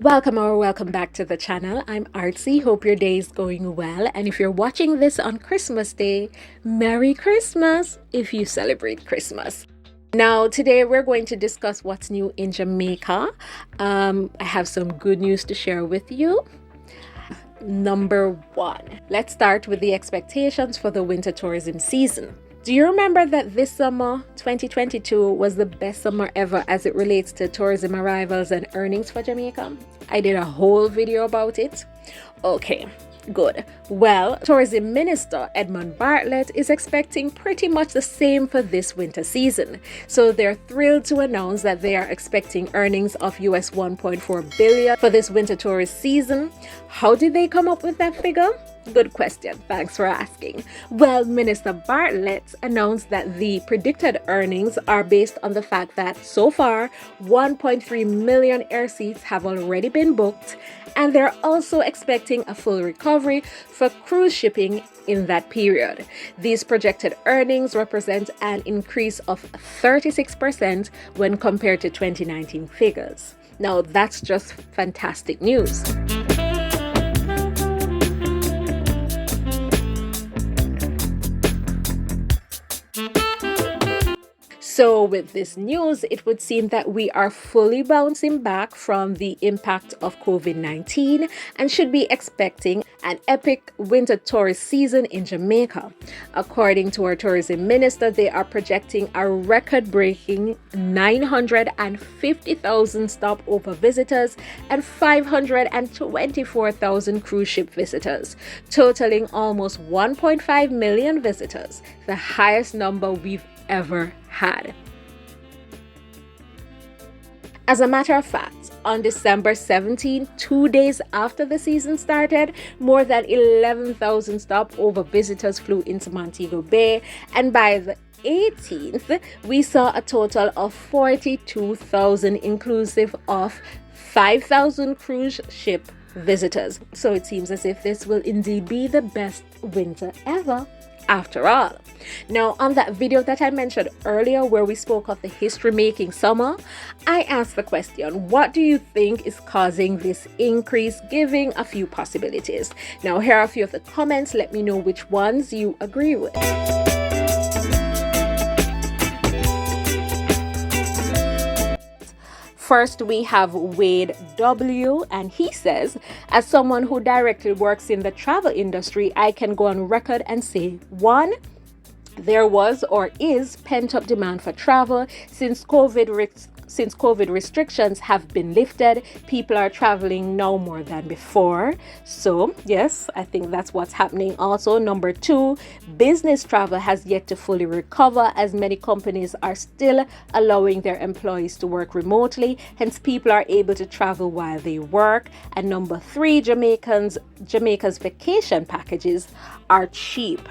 Welcome back to the channel. I'm Artsy. Hope your day is going well. And if you're watching this on Christmas Day, Merry Christmas if you celebrate Christmas. Now, today we're going to discuss what's new in Jamaica. I have some good news to share with you. Number one, let's start with the expectations for the winter tourism season. Do you remember that this summer, 2022, was the best summer ever as it relates to tourism arrivals and earnings for Jamaica? I did a whole video about it. Okay, good. Well, Tourism Minister Edmund Bartlett is expecting pretty much the same for this winter season. So they're thrilled to announce that they are expecting earnings of US 1.4 billion for this winter tourist season. How did they come up with that figure? Good question. Thanks for asking. Well, Minister Bartlett announced that the predicted earnings are based on the fact that so far 1.3 million air seats have already been booked, and they're also expecting a full recovery for cruise shipping in that period. These projected earnings represent an increase of 36% when compared to 2019 figures. Now, that's just fantastic news. So with this news, it would seem that we are fully bouncing back from the impact of COVID-19 and should be expecting an epic winter tourist season in Jamaica. According to our tourism minister, they are projecting a record-breaking 950,000 stopover visitors and 524,000 cruise ship visitors, totaling almost 1.5 million visitors, the highest number we've ever had. As a matter of fact, on December 17, 2 days after the season started, more than 11,000 stopover visitors flew into Montego Bay, and by the 18th, we saw a total of 42,000 inclusive of 5,000 cruise ship visitors. So it seems as if this will indeed be the best winter ever. After all. Now, on that video that I mentioned earlier where we spoke of the history-making summer, I asked the question, what do you think is causing this increase, giving a few possibilities. Now, here are a few of the comments. Let me know which ones you agree with. First, we have Wade W, and he says, as someone who directly works in the travel industry, I can go on record and say, one, there was or is pent-up demand for travel since COVID restrictions have been lifted. People are traveling now more than before. So yes, I think that's what's happening also. Number two, business travel has yet to fully recover as many companies are still allowing their employees to work remotely. Hence, people are able to travel while they work. And number three, Jamaica's vacation packages are cheap.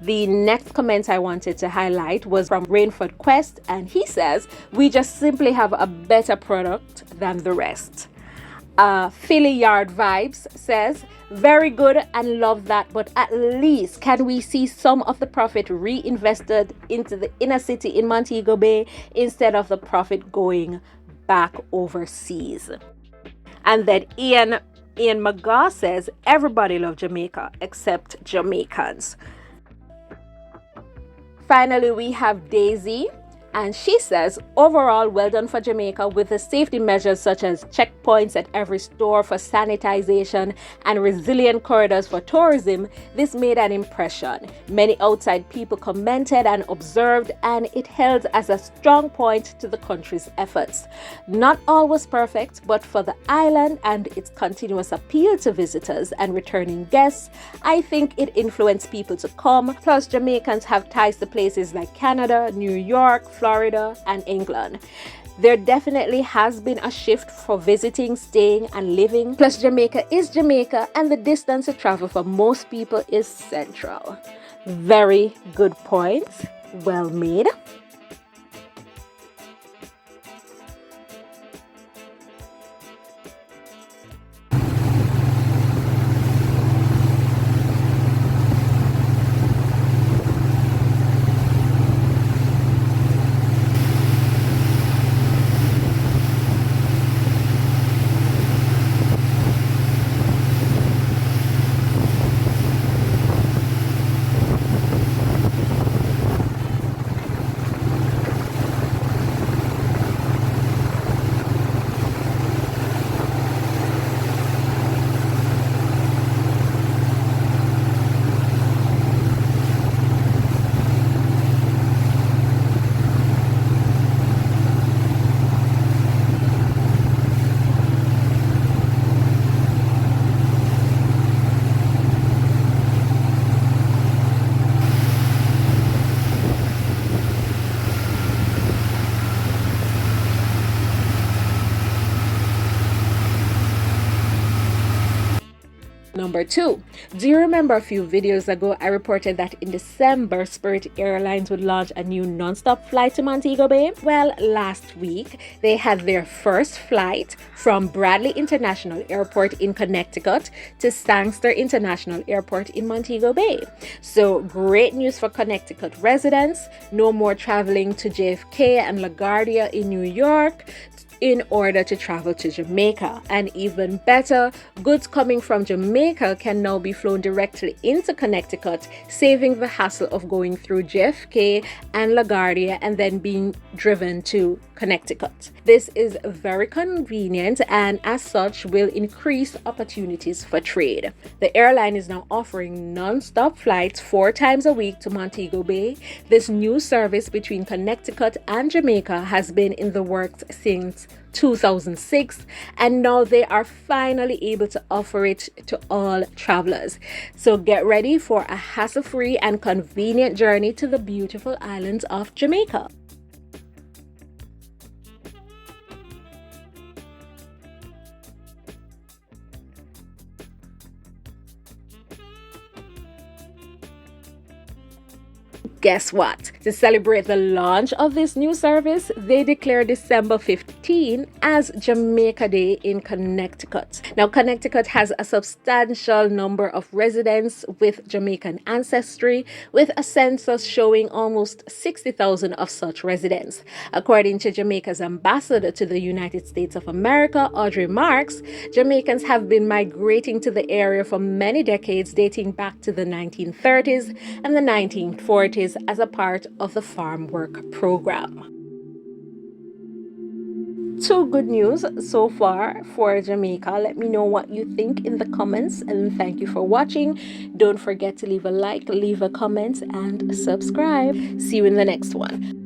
The next comment I wanted to highlight was from Rainford Quest, and he says, we just simply have a better product than the rest. Philly Yard Vibes says, very good and love that, but at least can we see some of the profit reinvested into the inner city in Montego Bay instead of the profit going back overseas. And then Ian McGaw says, everybody loves Jamaica except Jamaicans. Finally, we have Daisy, and she says, overall, well done for Jamaica with the safety measures such as checkpoints at every store for sanitization and resilient corridors for tourism. This made an impression. Many outside people commented and observed, and it held as a strong point to the country's efforts. Not all was perfect, but for the island and its continuous appeal to visitors and returning guests, I think it influenced people to come. Plus, Jamaicans have ties to places like Canada, New York, Florida, and England. There definitely has been a shift for visiting, staying, and living. Plus, Jamaica is Jamaica, and the distance to travel for most people is central. Very good points. Well made. Number two, do you remember a few videos ago I reported that in December, Spirit Airlines would launch a new non-stop flight to Montego Bay? Well, last week they had their first flight from Bradley International Airport in Connecticut to Sangster International Airport in Montego Bay. So great news for Connecticut residents. No more traveling to JFK and LaGuardia in New York in order to travel to Jamaica. And even better, goods coming from Jamaica can now be flown directly into Connecticut, saving the hassle of going through JFK and LaGuardia and then being driven to Connecticut. This is very convenient and as such will increase opportunities for trade. The airline is now offering non-stop flights 4 times a week to Montego Bay. This new service between Connecticut and Jamaica has been in the works since 2006, and now they are finally able to offer it to all travelers. So get ready for a hassle-free and convenient journey to the beautiful islands of Jamaica. Guess what? To celebrate the launch of this new service, they declared December 15 as Jamaica Day in Connecticut. Now, Connecticut has a substantial number of residents with Jamaican ancestry, with a census showing almost 60,000 of such residents. According to Jamaica's ambassador to the United States of America, Audrey Marks, Jamaicans have been migrating to the area for many decades, dating back to the 1930s and the 1940s. As a part of the farm work program. 2 good news so far for Jamaica. Let me know what you think in the comments, and thank you for watching. Don't forget to leave a like, leave a comment, and subscribe. See you in the next one.